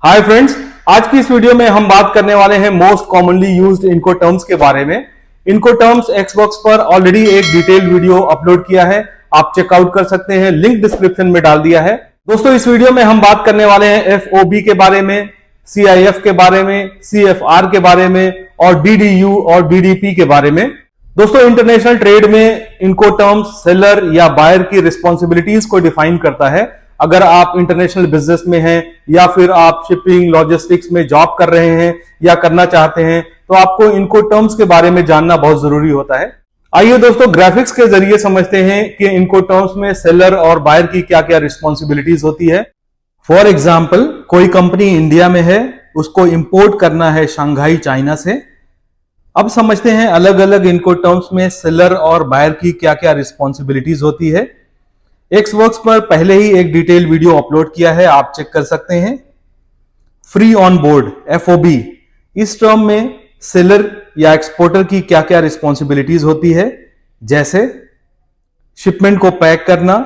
Hi friends, आज की इस वीडियो में हम बात करने वाले हैं मोस्ट कॉमनली यूज्ड इनकोटर्म्स के बारे में। इनकोटर्म्स एक्सबॉक्स पर ऑलरेडी एक डिटेल्ड वीडियो अपलोड किया है, आप चेकआउट कर सकते हैं, लिंक डिस्क्रिप्शन में डाल दिया है। दोस्तों, इस वीडियो में हम बात करने वाले हैं एफओबी के बारे में, सीआईएफ के बारे में, सीएफआर के बारे में और डीडीयू और डीडीपी के बारे में। दोस्तों, इंटरनेशनल ट्रेड में इनकोटर्म्स सेलर या बायर की रिस्पॉन्सिबिलिटीज को डिफाइन करता है। अगर आप इंटरनेशनल बिजनेस में हैं या फिर आप शिपिंग लॉजिस्टिक्स में जॉब कर रहे हैं या करना चाहते हैं तो आपको इनकोटर्म्स के बारे में जानना बहुत जरूरी होता है। आइए दोस्तों, ग्राफिक्स के जरिए समझते हैं कि इनकोटर्म्स में सेलर और बायर की क्या क्या रिस्पॉन्सिबिलिटीज होती है। फॉर एग्जाम्पल, कोई कंपनी इंडिया में है, उसको इंपोर्ट करना है शंघाई चाइना से। अब समझते हैं अलग अलग इनकोटर्म्स में सेलर और बायर की क्या क्या रिस्पॉन्सिबिलिटीज होती है। एक्सवर्क्स पर पहले ही एक डिटेल वीडियो अपलोड किया है, आप चेक कर सकते हैं। फ्री ऑन बोर्ड एफओबी, इस टर्म में सेलर या एक्सपोर्टर की क्या क्या रिस्पॉन्सिबिलिटीज होती है, जैसे शिपमेंट को पैक करना,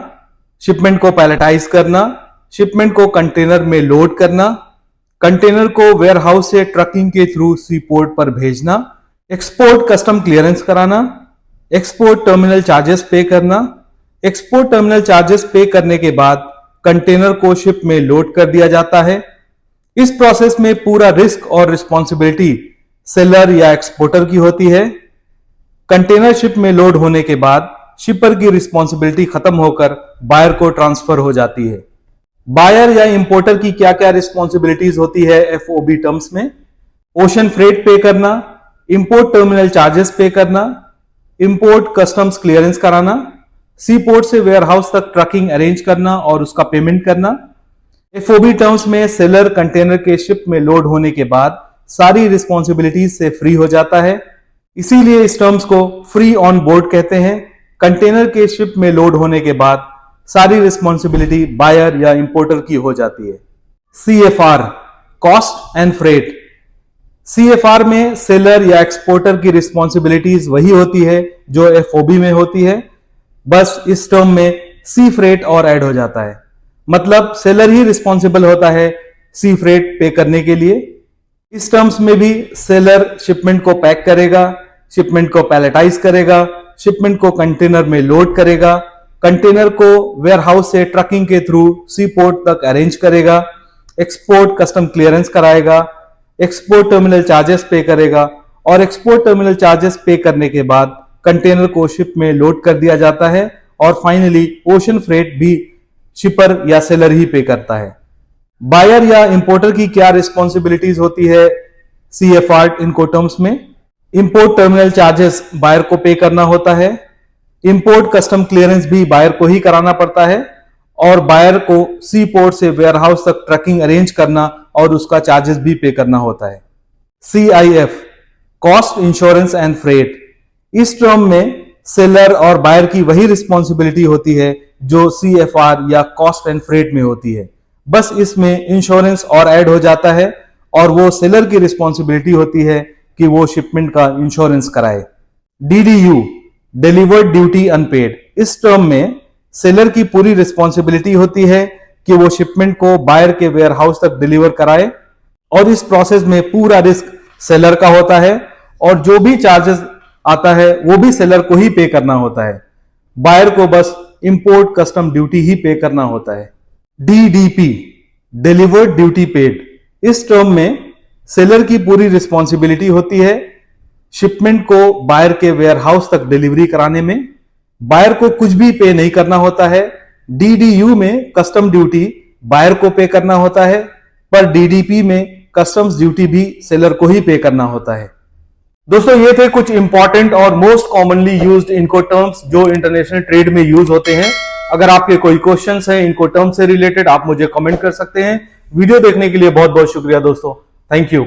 शिपमेंट को पैलेटाइज करना, शिपमेंट को कंटेनर में लोड करना, कंटेनर को वेयरहाउस से ट्रकिंग के थ्रू सी पोर्ट पर भेजना, एक्सपोर्ट कस्टम क्लियरेंस कराना, एक्सपोर्ट टर्मिनल चार्जेस पे करना। एक्सपोर्ट टर्मिनल चार्जेस पे करने के बाद कंटेनर को शिप में लोड कर दिया जाता है। इस प्रोसेस में पूरा रिस्क और रिस्पॉन्सिबिलिटी सेलर या एक्सपोर्टर की होती है। कंटेनर शिप में लोड होने के बाद शिपर की रिस्पॉन्सिबिलिटी खत्म होकर बायर को ट्रांसफर हो जाती है। बायर या इंपोर्टर की क्या क्या रिस्पॉन्सिबिलिटीज होती है एफओबी टर्म्स में? ओशन फ्रेट पे करना, इंपोर्ट टर्मिनल चार्जेस पे करना, इंपोर्ट कस्टम्स क्लियरेंस कराना, सी पोर्ट से वेयरहाउस तक ट्रकिंग अरेंज करना और उसका पेमेंट करना। एफओबी टर्म्स में सेलर कंटेनर के शिप में लोड होने के बाद सारी रिस्पॉन्सिबिलिटीज से फ्री हो जाता है, इसीलिए इस टर्म्स को फ्री ऑन बोर्ड कहते हैं। कंटेनर के शिप में लोड होने के बाद सारी रिस्पॉन्सिबिलिटी बायर या इंपोर्टर की हो जाती है। CFR, cost and freight. CFR में सेलर या एक्सपोर्टर की रिस्पॉन्सिबिलिटीज वही होती है जो एफओबी में होती है, बस इस टर्म में सी फ्रेट और ऐड हो जाता है। मतलब सेलर ही रिस्पॉन्सिबल होता है सी फ्रेट पे करने के लिए। इस टर्म्स में भी सेलर शिपमेंट को पैक करेगा, शिपमेंट को पैलेटाइज करेगा, शिपमेंट को कंटेनर में लोड करेगा, कंटेनर को वेयरहाउस से ट्रकिंग के थ्रू सी पोर्ट तक अरेंज करेगा, एक्सपोर्ट कस्टम क्लियरेंस कराएगा, एक्सपोर्ट टर्मिनल चार्जेस पे करेगा और एक्सपोर्ट टर्मिनल चार्जेस पे करने के बाद कंटेनर को शिप में लोड कर दिया जाता है और फाइनली ओशन फ्रेट भी शिपर या सेलर ही पे करता है। बायर या इंपोर्टर की क्या रिस्पॉन्सिबिलिटीज होती है सीएफआर इनकोटर्म्स में? इंपोर्ट टर्मिनल चार्जेस बायर को पे करना होता है, इंपोर्ट कस्टम क्लियरेंस भी बायर को ही कराना पड़ता है और बायर को सी पोर्ट से वेयरहाउस तक ट्रकिंग अरेंज करना और उसका चार्जेस भी पे करना होता है। CIF, cost insurance and freight. इस टर्म में सेलर और बायर की वही रिस्पॉन्सिबिलिटी होती है जो सीएफआर या कॉस्ट एंड फ्रेट में होती है, बस इसमें इंश्योरेंस और ऐड हो जाता है और वो सेलर की रिस्पॉन्सिबिलिटी होती है कि वो शिपमेंट का इंश्योरेंस कराए। DDU, delivered duty unpaid. इस टर्म में सेलर की पूरी रिस्पॉन्सिबिलिटी होती है कि वो शिपमेंट को बायर के वेयरहाउस तक डिलीवर कराए और इस प्रोसेस में पूरा रिस्क सेलर का होता है और जो भी चार्जेस आता है वो भी सेलर को ही पे करना होता है। बायर को बस इंपोर्ट कस्टम ड्यूटी ही पे करना होता है। DDP, delivered duty paid. इस टर्म में सेलर की पूरी रिस्पॉन्सिबिलिटी होती है शिपमेंट को बायर के वेयरहाउस तक डिलीवरी कराने में। बायर को कुछ भी पे नहीं करना होता है। डीडीयू में कस्टम ड्यूटी बायर को पे करना होता है, पर डीडीपी में कस्टम्स ड्यूटी भी सेलर को ही पे करना होता है। दोस्तों, ये थे कुछ इंपॉर्टेंट और मोस्ट कॉमनली यूज्ड इनकोटर्म्स जो इंटरनेशनल ट्रेड में यूज होते हैं। अगर आपके कोई क्वेश्चंस हैं इनकोटर्म्स से रिलेटेड, आप मुझे कमेंट कर सकते हैं। वीडियो देखने के लिए बहुत बहुत शुक्रिया दोस्तों, थैंक यू।